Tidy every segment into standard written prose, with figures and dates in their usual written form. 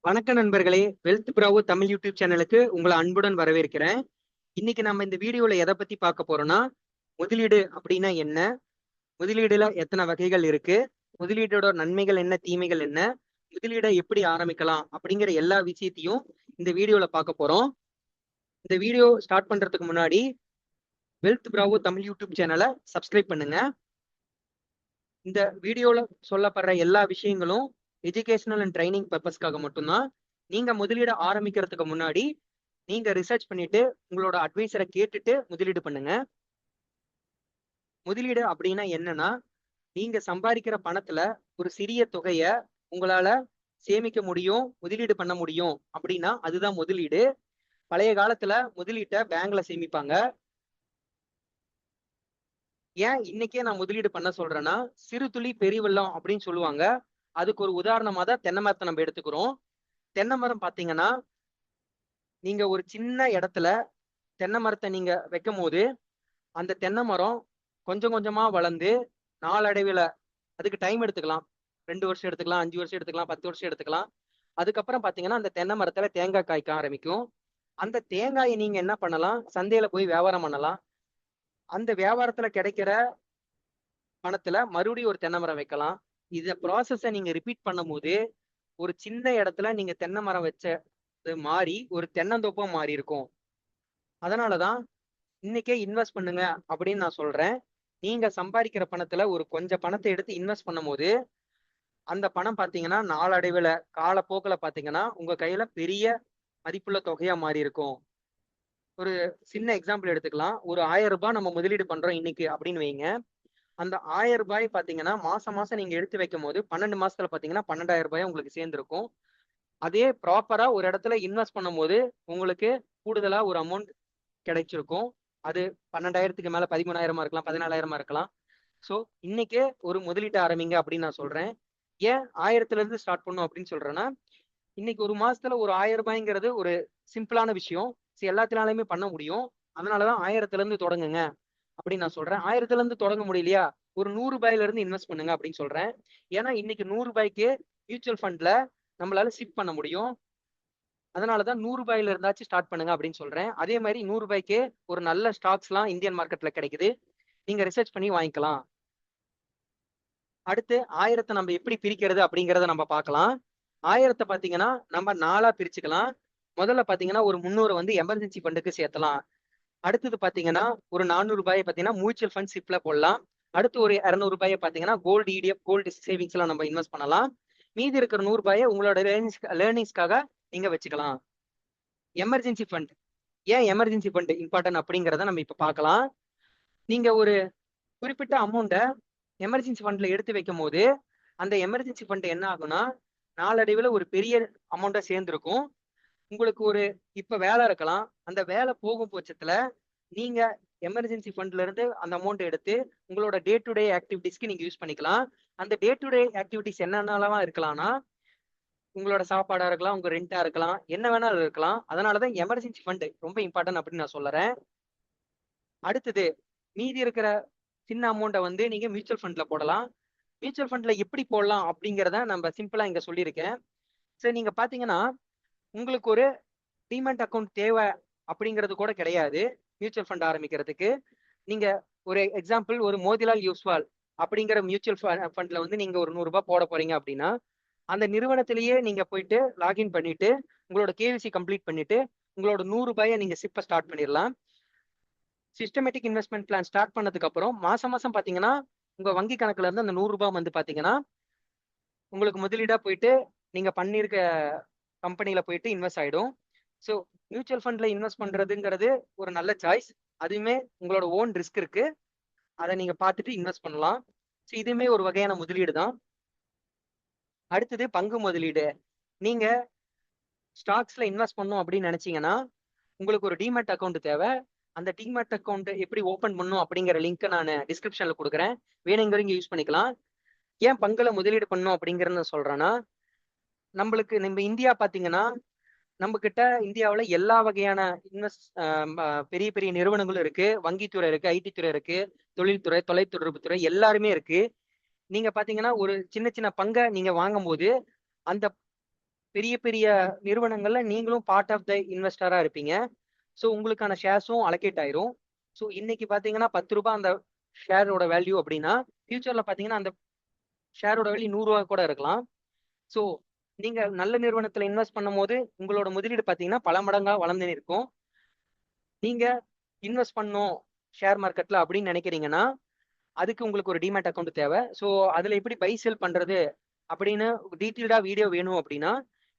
வணக்க நண்பர்களே, wealth Bravo Tamil YouTube சேனலுக்கு உங்களை அன்புடன் வரவேற்கிறேன். இன்னைக்கு நம்ம இந்த வீடியோல எதை பத்தி பார்க்க போறோம்னா, முதலீடு அப்படின்னா என்ன, முதலீடுல எத்தனை வகைகள் இருக்கு, முதலீடோட நன்மைகள் என்ன, தீமைகள் என்ன, முதலீடை எப்படி ஆரம்பிக்கலாம் அப்படிங்கிற எல்லா விஷயத்தையும் இந்த வீடியோல பார்க்க போறோம். இந்த வீடியோ ஸ்டார்ட் பண்றதுக்கு முன்னாடி வெல்த் பிராவோ தமிழ் யூடியூப் சேனலை சப்ஸ்கிரைப் பண்ணுங்க. இந்த வீடியோல சொல்லப்படுற எல்லா விஷயங்களும் எஜுகேஷனல் அண்ட் ட்ரைனிங் பர்பஸ்க்காக மட்டும்தான். நீங்க முதலீடு ஆரம்பிக்கிறதுக்கு முன்னாடி நீங்க ரிசர்ச் பண்ணிட்டு உங்களோட அட்வைசரை கேட்டுட்டு முதலீடு பண்ணுங்க. முதலீடு அப்படின்னா என்னன்னா, நீங்க சம்பாதிக்கிற பணத்துல ஒரு சிறிய தொகைய உங்களால சேமிக்க முடியும், முதலீடு பண்ண முடியும் அப்படின்னா அதுதான் முதலீடு. பழைய காலத்துல முதலீட்டை பேங்க்ல சேமிப்பாங்க. ஏன் இன்னைக்கே நான் முதலீடு பண்ண சொல்றேன்னா, சிறு துளி பெருவெள்ளம் அப்படின்னு சொல்லுவாங்க. அதுக்கு ஒரு உதாரணமா தான் தென்னை மரத்தை நம்ம எடுத்துக்கிறோம். தென்னை மரம் பாத்தீங்கன்னா, நீங்க ஒரு சின்ன இடத்துல தென்னை மரத்தை நீங்க வைக்கும் போது அந்த தென்னை மரம் கொஞ்சம் கொஞ்சமா வளர்ந்து நாளடைவில் அதுக்கு டைம் எடுத்துக்கலாம். 2 வருஷம் எடுத்துக்கலாம், 5 வருஷம் எடுத்துக்கலாம், 10 வருஷம் எடுத்துக்கலாம். அதுக்கப்புறம் பாத்தீங்கன்னா அந்த தென்னை மரத்துல தேங்காய் காய்க்க ஆரம்பிக்கும். அந்த தேங்காயை நீங்க என்ன பண்ணலாம், சந்தையில போய் வியாபாரம் பண்ணலாம். அந்த வியாபாரத்துல கிடைக்கிற பணத்துல மறுபடியும் ஒரு தென்னை மரம் வைக்கலாம். இத ப்ராசஸ நீங்க ரிப்பீட் பண்ணும்போது ஒரு சின்ன இடத்துல நீங்க தென்னை மரம் வச்சது மாறி ஒரு தென்னந்தோப்பா மாறி இருக்கும். அதனாலதான் இன்னைக்கே இன்வெஸ்ட் பண்ணுங்க அப்படின்னு நான் சொல்றேன். நீங்க சம்பாதிக்கிற பணத்துல ஒரு கொஞ்சம் பணத்தை எடுத்து இன்வெஸ்ட் பண்ணும் போது அந்த பணம் பாத்தீங்கன்னா நாளடைவுல காலப்போக்குல பாத்தீங்கன்னா உங்க கையில பெரிய மதிப்புள்ள தொகையா மாறி இருக்கும். ஒரு சின்ன எக்ஸாம்பிள் எடுத்துக்கலாம். ஒரு 1000 ரூபாய் நம்ம முதலீடு பண்றோம் இன்னைக்கு அப்படின்னு வைங்க. அந்த 1000 ரூபாய் பாத்தீங்கன்னா மாசம் மாசம் நீங்க எடுத்து வைக்கும் போது 12 மாசத்துல பாத்தீங்கன்னா 12,000 ரூபாய் உங்களுக்கு சேர்ந்திருக்கும். அதே ப்ராப்பரா ஒரு இடத்துல இன்வெஸ்ட் பண்ணும்போது உங்களுக்கு கூடுதலா ஒரு அமௌண்ட் கிடைச்சிருக்கும். அது 12,000க்கு மேல 13,000 இருக்கலாம், 14,000 இருக்கலாம். ஸோ இன்னைக்கே ஒரு முதலீட்டு ஆரம்பிங்க அப்படின்னு நான் சொல்றேன். ஏன் 1000ல இருந்து ஸ்டார்ட் பண்ணும் அப்படின்னு சொல்றேன்னா, இன்னைக்கு ஒரு மாசத்துல ஒரு 1000 ரூபாய்ங்கிறது ஒரு சிம்பிளான விஷயம். எல்லாத்தினாலுமே பண்ண முடியும். அதனாலதான் 1000ல இருந்து தொடங்குங்க அப்படின்னு நான் சொல்றேன். 1000ல இருந்து தொடங்க முடியலையா, ஒரு 100 ரூபாயில இருந்து இன்வெஸ்ட் பண்ணுங்க அப்படின்னு சொல்றேன். ஏன்னா இன்னைக்கு 100 ரூபாய்க்கு மியூச்சுவல் ஃபண்ட்ல நம்மளால ஷிஃப்ட் பண்ண முடியும். அதனாலதான் 100 ரூபாயில இருந்தாச்சும் ஸ்டார்ட் பண்ணுங்க அப்படின்னு சொல்றேன். அதே மாதிரி 100 ரூபாய்க்கு ஒரு நல்ல ஸ்டாக்ஸ் எல்லாம் இந்தியன் மார்க்கெட்ல கிடைக்குது. நீங்க ரிசர்ச் பண்ணி வாங்கிக்கலாம். அடுத்து 1000 நம்ம எப்படி பிரிக்கிறது அப்படிங்கறத நம்ம பார்க்கலாம். 1000 பாத்தீங்கன்னா நம்ம 4ஆ பிரிச்சுக்கலாம். முதல்ல பாத்தீங்கன்னா ஒரு 300 வந்து எமர்ஜென்சி ஃபண்டுக்கு சேர்த்தலாம். அடுத்தது பாத்தீங்கன்னா ஒரு 400 ரூபாயை பாத்தீங்கன்னா மியூச்சுவல் ஃபண்ட் சிப்ல போடலாம். அடுத்து ஒரு 200 ரூபாயை பாத்தீங்கன்னா கோல்டு இடிஎஃப் கோல்டு சேவிங்ஸ் எல்லாம் நம்ம இன்வெஸ்ட் பண்ணலாம். மீதி இருக்கிற 100 ரூபாயை உங்களோட லேர்னிங்ஸ்க்காக நீங்க வச்சுக்கலாம். எமர்ஜென்சி ஃபண்ட், ஏன் எமர்ஜென்சி ஃபண்ட் இம்பார்ட்டன்ட் அப்படிங்கிறத நம்ம இப்ப பார்க்கலாம். நீங்க ஒரு குறிப்பிட்ட அமௌண்ட்டை எமர்ஜென்சி ஃபண்ட்ல எடுத்து வைக்கும் போது அந்த எமர்ஜென்சி ஃபண்ட் என்ன ஆகும்னா நாளடைவில் ஒரு பெரிய அமௌண்ட்டை சேர்ந்துருக்கும். உங்களுக்கு ஒரு இப்ப வேலை இருக்கலாம். அந்த வேலை போகும் பட்சத்துல நீங்க எமர்ஜென்சி ஃபண்ட்ல இருந்து அந்த அமௌண்ட் எடுத்து உங்களோட டே டு டே ஆக்டிவிட்டிஸ்க்கு நீங்க யூஸ் பண்ணிக்கலாம். அந்த டே டு டே ஆக்டிவிட்டிஸ் என்னென்னலாம் இருக்கலாம்னா உங்களோட சாப்பாடா இருக்கலாம், உங்க ரெண்டா இருக்கலாம், என்ன வேணாலும் இருக்கலாம். அதனாலதான் எமர்ஜென்சி ஃபண்ட் ரொம்ப இம்பார்ட்டன்ட் அப்படின்னு நான் சொல்றேன். அடுத்தது மீதி இருக்கிற சின்ன அமௌண்ட்டை வந்து நீங்க மியூச்சுவல் ஃபண்ட்ல போடலாம். மியூச்சுவல் ஃபண்ட்ல எப்படி போடலாம் அப்படிங்கிறத நம்ம சிம்பிளா இங்க சொல்லியிருக்கேன். சரி, நீங்க பாத்தீங்கன்னா உங்களுக்கு ஒரு டிமெண்ட் அக்கௌண்ட் தேவை அப்படிங்கிறது கூட கிடையாது. மியூச்சுவல் ஃபண்ட் ஆரம்பிக்கிறதுக்கு நீங்க ஒரு எக்ஸாம்பிள் ஒரு மோதிலால் யூஸ்வால் அப்படிங்கிற மியூச்சுவல் ஃபண்ட்ல வந்து நீங்க ஒரு 100 ரூபாய் போட போறீங்க அப்படின்னா அந்த நிறுவனத்திலேயே நீங்க போயிட்டு லாகின் பண்ணிட்டு உங்களோட கேவிசி கம்ப்ளீட் பண்ணிட்டு உங்களோட 100 ரூபாயை நீங்க சிப்ப ஸ்டார்ட் பண்ணிடலாம். சிஸ்டமேட்டிக் இன்வெஸ்ட்மெண்ட் பிளான் ஸ்டார்ட் பண்ணதுக்கு அப்புறம் மாசம் மாசம் பாத்தீங்கன்னா உங்க வங்கி கணக்குல இருந்து அந்த 100 ரூபாய் வந்து பாத்தீங்கன்னா உங்களுக்கு முதலீடா போயிட்டு நீங்க பண்ணிருக்க கம்பெனில போயிட்டு இன்வெஸ்ட் ஆயிடும். ஸோ மியூச்சுவல் ஃபண்ட்ல இன்வெஸ்ட் பண்றதுங்கிறது ஒரு நல்ல சாய்ஸ். அதுவுமே உங்களோட ஓன் ரிஸ்க் இருக்கு. அதை நீங்க பார்த்துட்டு இன்வெஸ்ட் பண்ணலாம். ஸோ இதுவுமே ஒரு வகையான முதலீடு தான். அடுத்தது பங்கு முதலீடு. நீங்க ஸ்டாக்ஸ்ல இன்வெஸ்ட் பண்ணும் அப்படின்னு நினைச்சீங்கன்னா உங்களுக்கு ஒரு டிமேட் அக்கௌண்ட் தேவை. அந்த டிமேட் அக்கௌண்ட் எப்படி ஓபன் பண்ணும் அப்படிங்கிற லிங்க் நான் டிஸ்கிரிப்ஷன்ல கொடுக்குறேன். வேணுங்கிறவங்க யூஸ் பண்ணிக்கலாம். ஏன் பங்குல முதலீடு பண்ணும் அப்படிங்கறத சொல்றேன்னா, நம்ம இந்தியா பாத்தீங்கன்னா நம்ம கிட்ட இந்தியாவில் எல்லா வகையான பெரிய பெரிய நிறுவனங்களும் இருக்கு. வங்கித்துறை இருக்கு, ஐடி துறை இருக்கு, தொழில்துறை, தொலைத்தொடர்பு துறை எல்லாருமே இருக்கு. நீங்க பாத்தீங்கன்னா ஒரு சின்ன சின்ன பங்கை நீங்க வாங்கும் போது அந்த பெரிய பெரிய நிறுவனங்கள்ல நீங்களும் பார்ட் ஆஃப் த இன்வெஸ்டரா இருப்பீங்க. ஸோ உங்களுக்கான ஷேர்ஸும் அலோகேட் ஆயிரும். ஸோ இன்னைக்கு பாத்தீங்கன்னா 10 ரூபாய் அந்த ஷேரோட வேல்யூ அப்படின்னா ஃபியூச்சர்ல பாத்தீங்கன்னா அந்த ஷேரோட வேல்யூ 100 ரூபாய் கூட இருக்கலாம். ஸோ நீங்க நல்ல நிறுவனத்துல இன்வெஸ்ட் பண்ணும் போது உங்களோட முதலீடு பாத்தீங்கன்னா பல மடங்கா வளர்ந்து இருக்கும். நீங்க இன்வெஸ்ட் பண்ணும் ஷேர் மார்க்கெட்ல அப்படின்னு நினைக்கிறீங்கன்னா அதுக்கு உங்களுக்கு ஒரு டிமேட் அக்கௌண்ட் தேவை. ஸோ அதுல எப்படி பை செல் பண்றது அப்படின்னு டீட்டெயில்டா வீடியோ வேணும் அப்படின்னா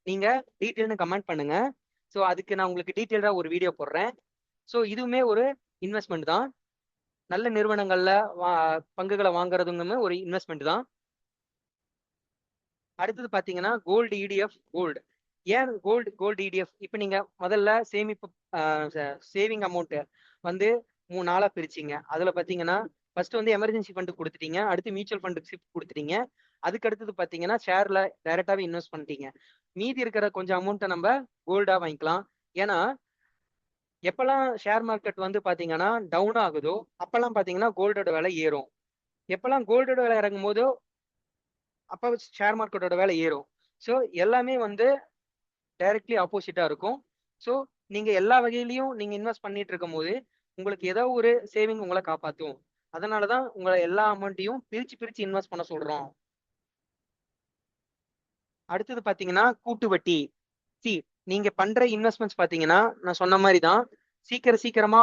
நீங்க டீட்டெயில்னு கமெண்ட் பண்ணுங்க. ஸோ அதுக்கு நான் உங்களுக்கு டீட்டெயில்டா ஒரு வீடியோ போடுறேன். ஸோ இதுவுமே ஒரு இன்வெஸ்ட்மெண்ட் தான். நல்ல நிறுவனங்கள்ல பங்குகளை வாங்குறதுங்குமே ஒரு இன்வெஸ்ட்மெண்ட் தான். அடுத்தது பாத்தீங்கன்னா கோல்டு இடிஎஃப். கோல்டு ஏன் கோல்டு இடிஎஃப்? இப்போ நீங்க முதல்ல சேமிப்பு சேவிங் அமௌண்ட் வந்து 3 நாளா பிரிச்சிங்க. அதுல பாத்தீங்கன்னா ஃபர்ஸ்ட் வந்து எமர்ஜென்சி ஃபண்ட் கொடுத்துட்டீங்க, அடுத்து மியூச்சுவல் ஃபண்ட் ஷிஃப்ட் கொடுத்துட்டீங்க, அதுக்கு அடுத்தது பாத்தீங்கன்னா ஷேர்ல டைரக்டாவே இன்வெஸ்ட் பண்ணிட்டீங்க. மீதி இருக்கிற கொஞ்சம் அமௌண்ட்டை நம்ம கோல்டா வாங்கிக்கலாம். ஏன்னா எப்பெல்லாம் ஷேர் மார்க்கெட் வந்து பாத்தீங்கன்னா டவுன் ஆகுதோ அப்பெல்லாம் பாத்தீங்கன்னா கோல்டோட விலை ஏறும். எப்பெல்லாம் கோல்டோட விலை இறங்கும் போதோ அப்போ ஷேர் மார்க்கெட்டோட விலை ஏறும். ஸோ எல்லாமே வந்து டைரக்ட்லி ஆப்போசிட்டா இருக்கும். ஸோ நீங்க எல்லா வகையிலையும் நீங்க இன்வெஸ்ட் பண்ணிட்டு இருக்கும் போது உங்களுக்கு ஏதோ ஒரு சேவிங் உங்களை காப்பாற்றும். அதனாலதான் உங்களை எல்லா அமௌண்ட்டையும் பிரிச்சு பிரிச்சு இன்வெஸ்ட் பண்ண சொல்றோம். அடுத்தது பாத்தீங்கன்னா கூட்டு வட்டி. சி நீங்க பண்ற இன்வெஸ்ட்மெண்ட்ஸ் பாத்தீங்கன்னா நான் சொன்ன மாதிரி தான் சீக்கிரமா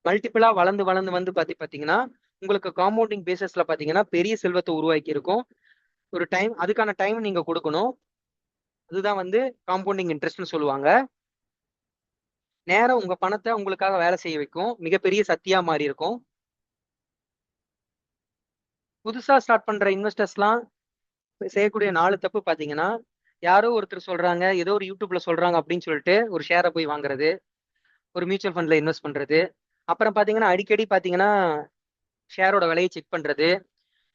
மல்டிபிளா வளர்ந்து வளர்ந்து வந்து பாத்தீங்கன்னா உங்களுக்கு காம்பவுண்டிங் பேசிஸ்ல பாத்தீங்கன்னா பெரிய செல்வத்தை உருவாக்கி இருக்கும். ஒரு டைம் அதுக்கான டைம் நீங்க கொடுக்கணும். அதுதான் வந்து காம்பவுண்டிங் இன்ட்ரெஸ்ட்னு சொல்லுவாங்க. நேரம் உங்க பணத்தை உங்களுக்காக வேலை செய்ய வைக்கும். மிகப்பெரிய சக்தியா மாறி இருக்கும். புதுசா ஸ்டார்ட் பண்ற இன்வெஸ்டர்ஸ்லாம் செய்யக்கூடிய 4 தப்பு பாத்தீங்கன்னா யாரோ ஒருத்தர் சொல்றாங்க, ஏதோ ஒரு யூடியூப்ல சொல்றாங்க அப்படின்னு சொல்லிட்டு ஒரு ஷேரை போய் வாங்குறது, ஒரு மியூச்சுவல் ஃபண்ட்ல இன்வெஸ்ட் பண்றது, அப்புறம் பாத்தீங்கன்னா அடிக்கடி பாத்தீங்கன்னா ஷேரோட விலையை செக் பண்றது,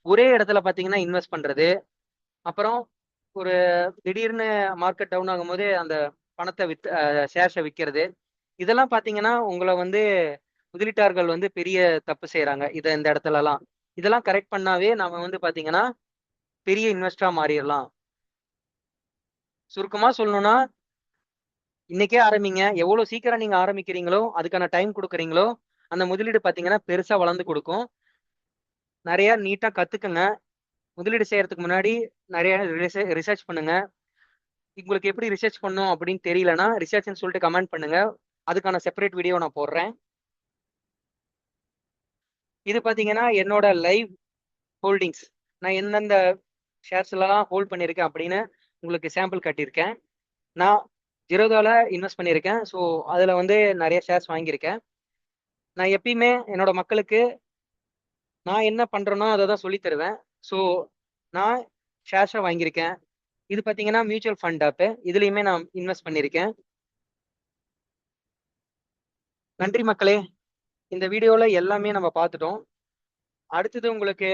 ஒரே இடத்துல பாத்தீங்கன்னா இன்வெஸ்ட் பண்றது, அப்புறம் ஒரு திடீர்னு மார்க்கெட் டவுன் ஆகும் போது அந்த பணத்தை ஷேர்ஸை விற்கிறது. இதெல்லாம் பாத்தீங்கன்னா உங்களை வந்து முதலீட்டாளர்கள் வந்து பெரிய தப்பு செய்யறாங்க. இந்த இடத்துலலாம் இதெல்லாம் கரெக்ட் பண்ணாவே நாம வந்து பாத்தீங்கன்னா பெரிய இன்வெஸ்டரா மாறிடலாம். சுருக்கமா சொல்லணும்னா இன்னைக்கே ஆரம்பிங்க. எவ்வளவு சீக்கிரம் நீங்க ஆரம்பிக்கிறீங்களோ அதுக்கான டைம் கொடுக்குறீங்களோ அந்த முதலீடு பாத்தீங்கன்னா பெருசா வளர்ந்து கொடுக்கும். நிறைய நீட்டா கத்துக்குங்க. முதலீடு செய்யறதுக்கு முன்னாடி நிறைய ரிசர்ச் பண்ணுங்க. உங்களுக்கு எப்படி ரிசர்ச் பண்ணும் அப்படின்னு தெரியலன்னா ரிசர்ச்னு சொல்லிட்டு கமெண்ட் பண்ணுங்க. அதுக்கான செப்பரேட் வீடியோ நான் போடுறேன். இது பாத்தீங்கன்னா என்னோட லைவ் ஹோல்டிங்ஸ். நான் எந்தெந்த ஷேர்ஸ் எல்லாம் ஹோல்ட் பண்ணியிருக்கேன் அப்படின்னு உங்களுக்கு சாம்பிள் காட்டியிருக்கேன். நான் ஜீரோதால இன்வெஸ்ட் பண்ணியிருக்கேன். ஸோ அதுல வந்து நிறைய ஷேர்ஸ் வாங்கியிருக்கேன். நான் எப்பயுமே என்னோட மக்களுக்கு நான் என்ன பண்றேனோ அதை தான் சொல்லி தருவேன். ஸோ நான் ஷேர்ஸை வாங்கியிருக்கேன். இது பார்த்தீங்கன்னா மியூச்சுவல் ஃபண்ட் ஆப். இதுலையுமே நான் இன்வெஸ்ட் பண்ணியிருக்கேன். நன்றி மக்களே. இந்த வீடியோல எல்லாமே நம்ம பார்த்துட்டோம். அடுத்தது உங்களுக்கு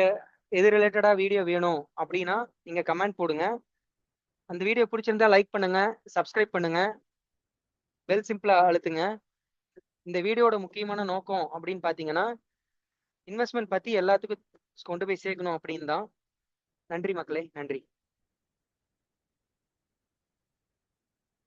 எது ரிலேட்டடா வீடியோ வேணும் அப்படின்னா நீங்க கமெண்ட் போடுங்க. அந்த வீடியோ பிடிச்சிருந்தா லைக் பண்ணுங்க, சப்ஸ்கிரைப் பண்ணுங்க, பெல் சிம்பிளா அழுத்துங்க. இந்த வீடியோட முக்கியமான நோக்கம் அப்படின்னு பாத்தீங்கன்னா இன்வெஸ்ட்மெண்ட் பத்தி எல்லாத்துக்கும் கொண்டு போய் சேர்க்கணும் அப்படின்னு தான். நன்றி மக்களே, நன்றி.